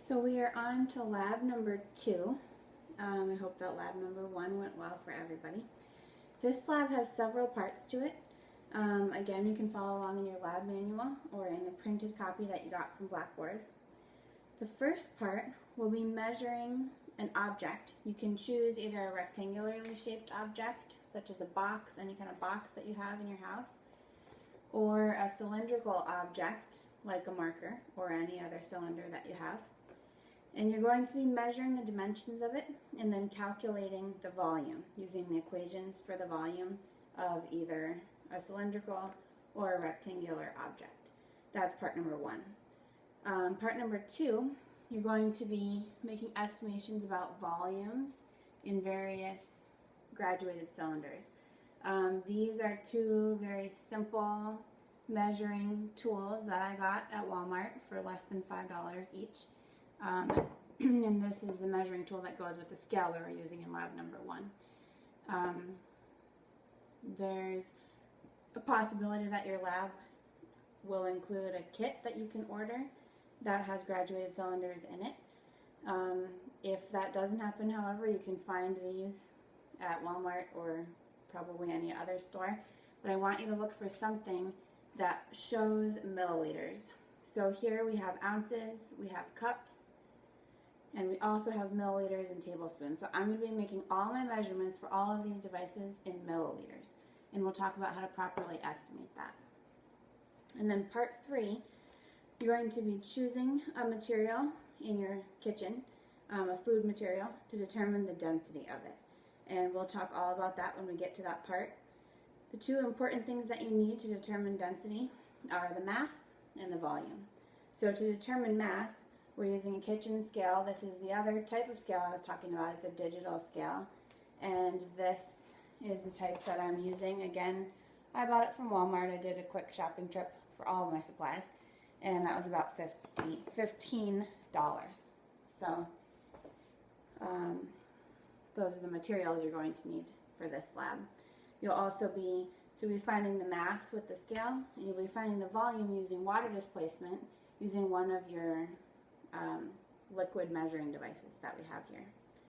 So we are on to lab number 2. I hope that lab number 1 went well for everybody. This lab has several parts to it. Again, you can follow along in your lab manual or in the printed copy that you got from Blackboard. The first part will be measuring an object. You can choose either a rectangularly shaped object, such as a box, any kind of box that you have in your house, or a cylindrical object, like a marker or any other cylinder that you have. And you're going to be measuring the dimensions of it and then calculating the volume using the equations for the volume of either a cylindrical or a rectangular object. That's part number 1. Part number 2, you're going to be making estimations about volumes in various graduated cylinders. These are 2 very simple measuring tools that I got at Walmart for less than $5 each. And this is the measuring tool that goes with the scale we were using in lab number 1. There's a possibility that your lab will include a kit that you can order that has graduated cylinders in it. If that doesn't happen, however, you can find these at Walmart or probably any other store. But I want you to look for something that shows milliliters. So here we have ounces, we have cups, and we also have milliliters and tablespoons. So I'm going to be making all my measurements for all of these devices in milliliters. And we'll talk about how to properly estimate that. And then part 3, you're going to be choosing a material in your kitchen, a food material, to determine the density of it. And we'll talk all about that when we get to that part. The 2 important things that you need to determine density are the mass and the volume. So to determine mass, we're using a kitchen scale. This is the other type of scale I was talking about. It's a digital scale. And this is the type that I'm using. Again, I bought it from Walmart. I did a quick shopping trip for all of my supplies. And that was about $15. So those are the materials you're going to need for this lab. You'll also be finding the mass with the scale, and you'll be finding the volume using water displacement using one of your liquid measuring devices that we have here.